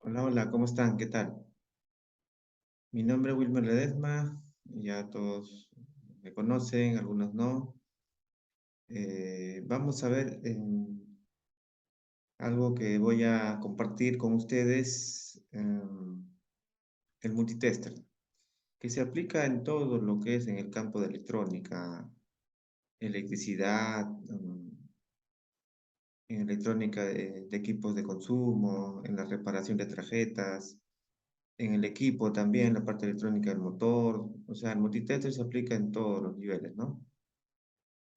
Hola, hola, ¿cómo están? ¿Qué tal? Mi nombre es Wilmer Ledesma, ya todos me conocen, algunos no. Vamos a ver algo que voy a compartir con ustedes, el multitester, que se aplica en todo lo que es en el campo de electrónica, electricidad, en electrónica de equipos de consumo, en la reparación de tarjetas, en el equipo también, la parte electrónica del motor, o sea, el multitester se aplica en todos los niveles, ¿no?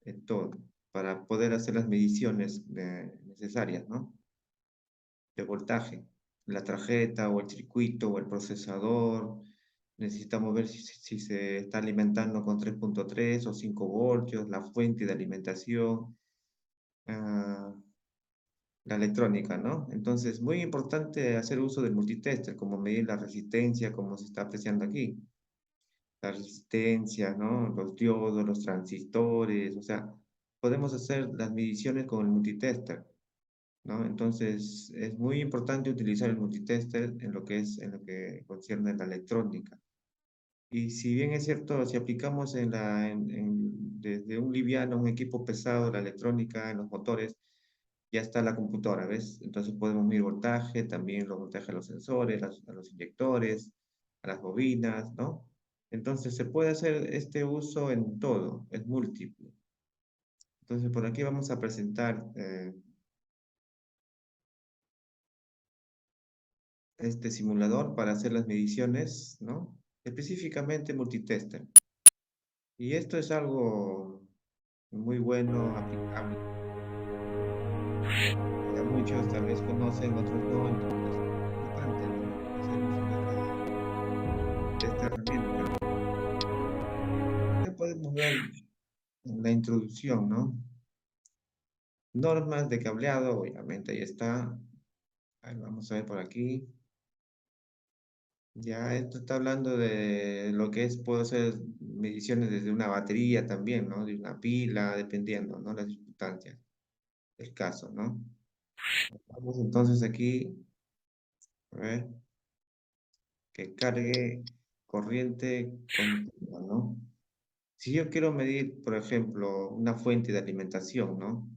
En todo, para poder hacer las mediciones necesarias, ¿no? De voltaje, la tarjeta o el circuito o el procesador, necesitamos ver si se está alimentando con 3.3 o 5 voltios, la fuente de alimentación, ah, la electrónica, ¿no? Entonces, muy importante hacer uso del multitester, como medir la resistencia, como se está apreciando aquí. La resistencia, ¿no? Los diodos, los transistores, o sea, podemos hacer las mediciones con el multitester, ¿no? Entonces, es muy importante utilizar el multitester en lo que concierne la electrónica. Y si bien es cierto, si aplicamos desde un liviano a un equipo pesado, la electrónica, en los motores, ya está la computadora, ¿ves? Entonces podemos medir voltaje, también los voltajes a los sensores, a los inyectores, a las bobinas, ¿no? Entonces se puede hacer este uso en todo, es múltiple. Entonces por aquí vamos a presentar este simulador para hacer las mediciones, ¿no? Específicamente multitester. Y esto es algo muy bueno, aplicable. Ya muchos tal vez conocen, otros no, entonces es importante, ¿no? Hacer uso de esta herramienta. Ya podemos ver en la introducción, ¿no? Normas de cableado, obviamente ahí está. Ahí vamos a ver por aquí. Ya esto está hablando de lo que es, puedo hacer mediciones desde una batería también, ¿no? De una pila, dependiendo, ¿no? Las circunstancias, el caso, ¿no? Vamos entonces aquí, a ver, que cargue corriente continua, ¿no? Si yo quiero medir, por ejemplo, una fuente de alimentación, ¿no?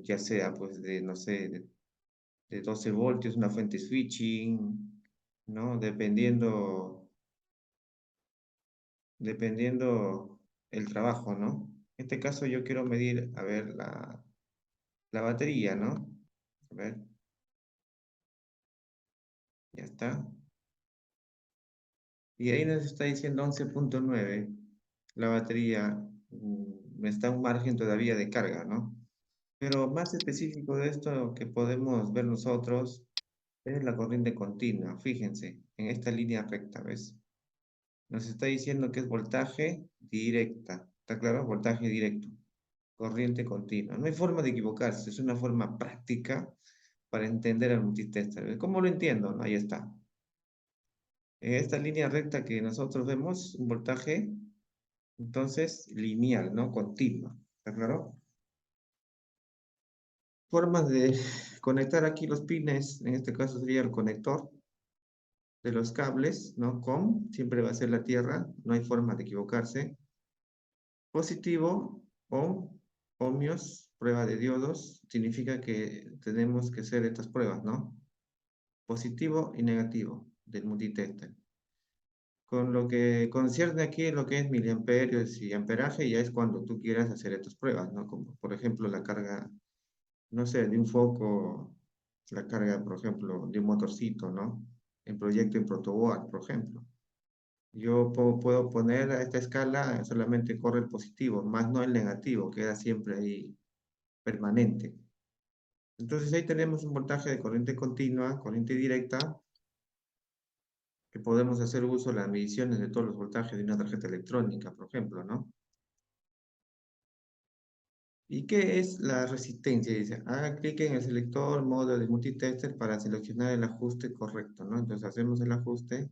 Ya sea, pues, de, no sé, de 12 voltios, una fuente switching, ¿no? Dependiendo el trabajo, ¿no? En este caso yo quiero medir, a ver, la batería, ¿no? A ver, ya está. Y ahí nos está diciendo 11.9. La batería me está un margen todavía de carga, ¿no? Pero más específico de esto que podemos ver nosotros es la corriente continua. Fíjense, en esta línea recta, ¿ves? Nos está diciendo que es voltaje directa. ¿Está claro? Voltaje directo. Corriente continua. No hay forma de equivocarse. Es una forma práctica para entender el multitester. ¿Cómo lo entiendo? Ahí está. En esta línea recta que nosotros vemos, un voltaje, entonces, lineal, ¿no? Continua. ¿Está claro? Formas de conectar aquí los pines. En este caso sería el conector de los cables, ¿no? COM, siempre va a ser la tierra. No hay forma de equivocarse. Positivo o ohmios, prueba de diodos, significa que tenemos que hacer estas pruebas, ¿no? Positivo y negativo del multitester. Con lo que concierne aquí lo que es miliamperios y amperaje, ya es cuando tú quieras hacer estas pruebas, ¿no? Como por ejemplo la carga, no sé, de un foco, la carga, por ejemplo, de un motorcito, ¿no? En proyecto en protoboard, por ejemplo. Yo puedo poner a esta escala solamente corre el positivo, más no el negativo, queda siempre ahí permanente. Entonces ahí tenemos un voltaje de corriente continua, corriente directa, que podemos hacer uso de las mediciones de todos los voltajes de una tarjeta electrónica, por ejemplo, ¿no? ¿Y qué es la resistencia? Dice, haga clic en el selector modo de multitester para seleccionar el ajuste correcto, ¿no? Entonces hacemos el ajuste,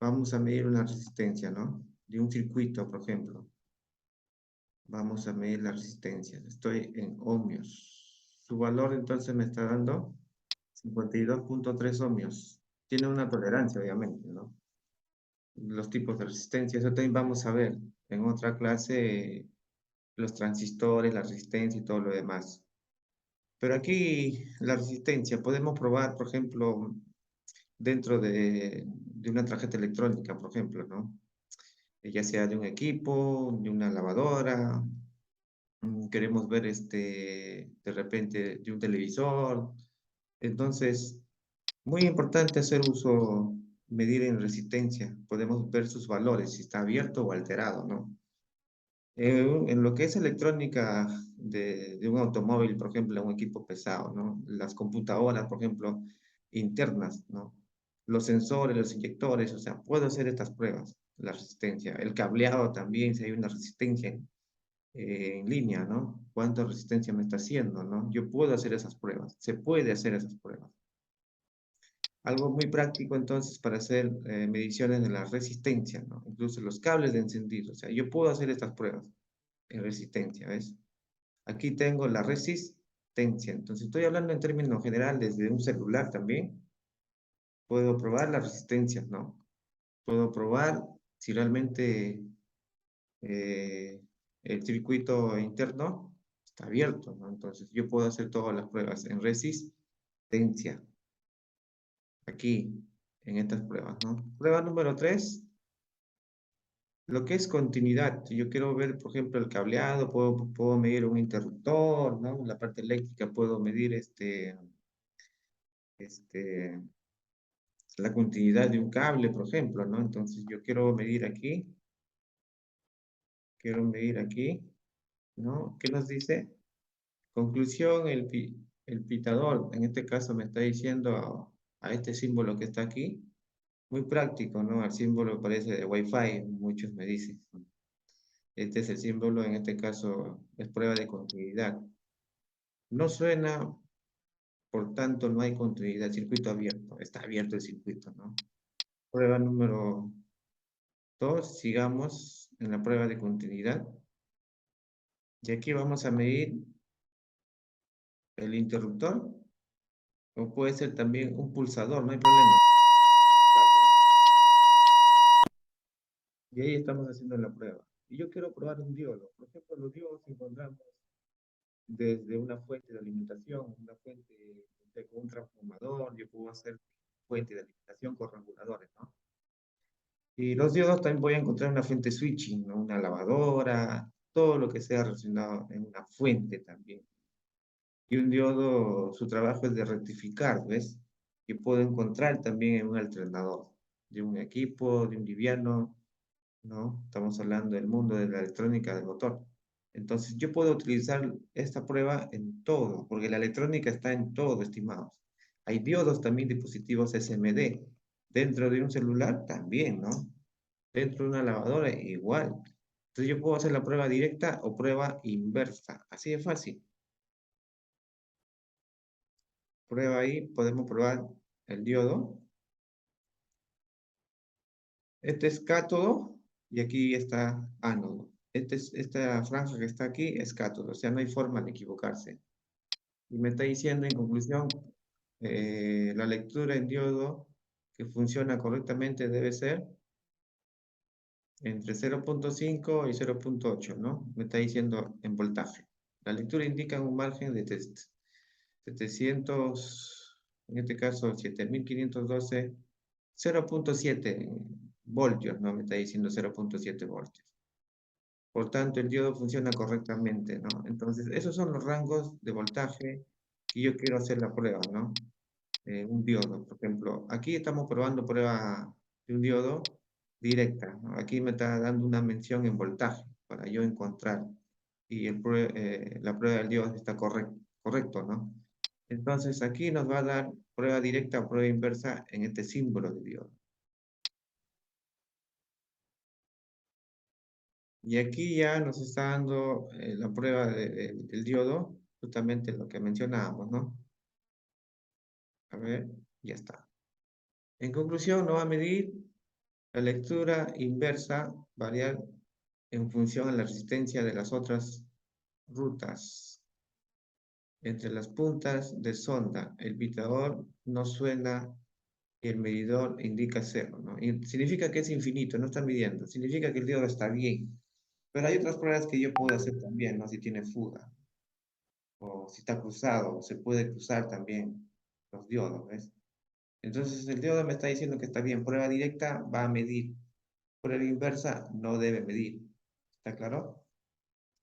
vamos a medir una resistencia, ¿no? De un circuito, por ejemplo. Vamos a medir la resistencia. Estoy en ohmios. Su valor entonces me está dando 52.3 ohmios. Tiene una tolerancia, obviamente, ¿no? Los tipos de resistencia, eso también vamos a ver en otra clase, los transistores, la resistencia y todo lo demás. Pero aquí la resistencia, podemos probar, por ejemplo, dentro de una tarjeta electrónica, por ejemplo, ¿no? Ya sea de un equipo, de una lavadora, queremos ver de repente de un televisor. Entonces, muy importante hacer uso, medir en resistencia. Podemos ver sus valores, si está abierto o alterado, ¿no? En lo que es electrónica de un automóvil, por ejemplo, un equipo pesado, ¿no? Las computadoras, por ejemplo, internas, ¿no? Los sensores, los inyectores, o sea, puedo hacer estas pruebas, la resistencia. El cableado también, si hay una resistencia en línea, ¿no? ¿Cuánta resistencia me está haciendo, ¿no? Yo puedo hacer esas pruebas, se puede hacer esas pruebas. Algo muy práctico entonces para hacer mediciones de la resistencia, ¿no? Incluso los cables de encendido, o sea, yo puedo hacer estas pruebas en resistencia, ¿ves? Aquí tengo la resistencia, entonces estoy hablando en términos generales de un celular también. Puedo probar la resistencia, ¿no? Puedo probar si realmente eh, el circuito interno está abierto, ¿no? Entonces yo puedo hacer todas las pruebas en resistencia, aquí, en estas pruebas, ¿no? Prueba número 3, lo que es continuidad. Si yo quiero ver, por ejemplo, el cableado, puedo medir un interruptor, ¿no? La parte eléctrica puedo medir este, la continuidad de un cable, por ejemplo, ¿no? Entonces yo quiero medir aquí, ¿no? ¿Qué nos dice? Conclusión, el pitador, en este caso me está diciendo a este símbolo que está aquí, muy práctico, ¿no? El símbolo parece de Wi-Fi, muchos me dicen. Este es el símbolo, en este caso es prueba de continuidad. No suena, por tanto no hay continuidad, circuito abierto, está abierto el circuito, ¿no? Prueba número 2, sigamos en la prueba de continuidad. Y aquí vamos a medir el interruptor, o puede ser también un pulsador, no hay problema. Y ahí estamos haciendo la prueba. Y yo quiero probar un diodo. Por ejemplo, los diodos encontramos desde una fuente de alimentación, una fuente con un transformador, yo puedo hacer fuente de alimentación con reguladores, ¿no? Y los diodos también voy a encontrar una fuente switching, ¿no? Una lavadora, todo lo que sea relacionado en una fuente también. Y un diodo, su trabajo es de rectificar, ¿ves? Que puedo encontrar también en un alternador, de un equipo, de un liviano, ¿no? Estamos hablando del mundo de la electrónica del motor. Entonces, yo puedo utilizar esta prueba en todo, porque la electrónica está en todo, estimados. Hay diodos también, dispositivos SMD. Dentro de un celular también, ¿no? Dentro de una lavadora igual. Entonces, yo puedo hacer la prueba directa o prueba inversa. Así de fácil. Prueba ahí, podemos probar el diodo. Este es cátodo y aquí está ánodo. Esta franja que está aquí es cátodo, o sea, no hay forma de equivocarse. Y me está diciendo en conclusión, la lectura en diodo que funciona correctamente debe ser entre 0.5 y 0.8, ¿no? Me está diciendo en voltaje. La lectura indica un margen de 700, en este caso 7512, 0.7 voltios, ¿no? Me está diciendo 0.7 voltios. Por tanto, el diodo funciona correctamente, ¿no? Entonces, esos son los rangos de voltaje que yo quiero hacer la prueba, ¿no? Un diodo, por ejemplo. Aquí estamos probando prueba de un diodo directa, ¿no? Aquí me está dando una mención en voltaje para yo encontrar y la prueba del diodo está correcto, ¿no? Entonces, aquí nos va a dar prueba directa o prueba inversa en este símbolo de diodo. Y aquí ya nos está dando la prueba del diodo, justamente lo que mencionábamos, ¿no? A ver, ya está. En conclusión, nos va a medir la lectura inversa, variar en función a la resistencia de las otras rutas. Entre las puntas de sonda, el pitador no suena y el medidor indica cero, ¿no? Y significa que es infinito, no está midiendo. Significa que el diodo está bien. Pero hay otras pruebas que yo puedo hacer también, ¿no? Si tiene fuga o si está cruzado, se puede cruzar también los diodos, ¿ves? Entonces el diodo me está diciendo que está bien. Prueba directa va a medir. Prueba inversa no debe medir. ¿Está claro?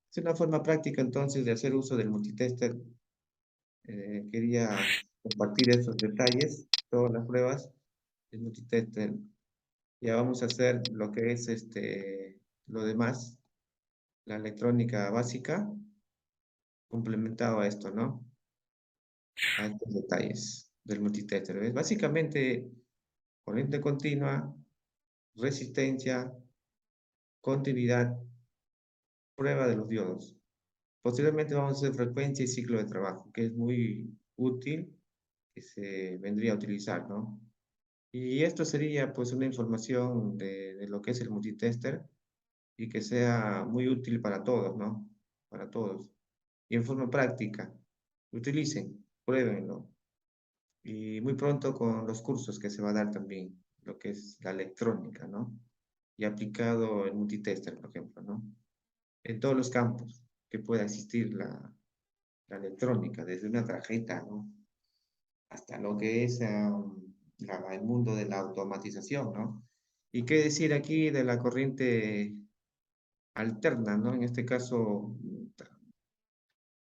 Es una forma práctica entonces de hacer uso del multitester. Quería compartir estos detalles, todas las pruebas del multitester. Ya vamos a hacer lo que es lo demás, la electrónica básica, complementado a esto, ¿no? A estos detalles del multitester. ¿Ves? Básicamente, corriente continua, resistencia, continuidad, prueba de los diodos. Posteriormente vamos a hacer frecuencia y ciclo de trabajo, que es muy útil, que se vendría a utilizar, ¿no? Y esto sería pues una información de lo que es el multitester y que sea muy útil para todos, ¿no? Para todos. Y en forma práctica, utilicen, pruébenlo. Y muy pronto con los cursos que se va a dar también, lo que es la electrónica, ¿no? Y aplicado el multitester, por ejemplo, ¿no? En todos los campos que pueda existir la electrónica, desde una tarjeta, ¿no? Hasta lo que es el mundo de la automatización, ¿no? Y qué decir aquí de la corriente alterna, ¿no? En este caso,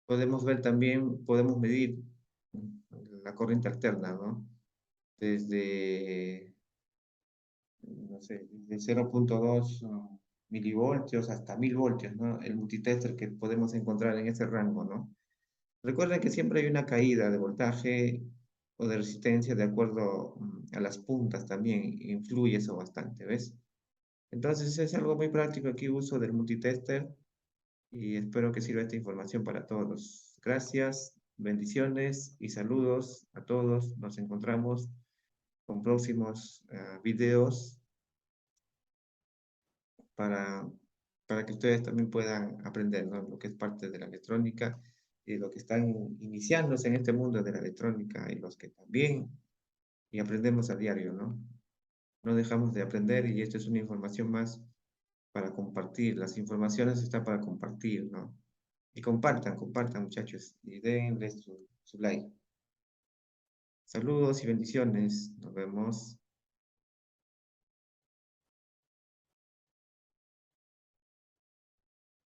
podemos ver también, podemos medir la corriente alterna, ¿no? Desde, no sé, desde 0,2 milivoltios hasta 1000 voltios, ¿no? El multitester que podemos encontrar en ese rango, ¿no? Recuerden que siempre hay una caída de voltaje o de resistencia de acuerdo a las puntas también, influye eso bastante, ¿ves? Entonces es algo muy práctico aquí uso del multitester y espero que sirva esta información para todos. Gracias, bendiciones y saludos a todos. Nos encontramos con próximos videos para, para que ustedes también puedan aprender, ¿no? Lo que es parte de la electrónica y lo que están iniciándose en este mundo de la electrónica y los que también y aprendemos a diario, ¿no? No dejamos de aprender y esto es una información más para compartir. Las informaciones están para compartir, ¿no? Y compartan, compartan, muchachos, y denle su like. Saludos y bendiciones. Nos vemos.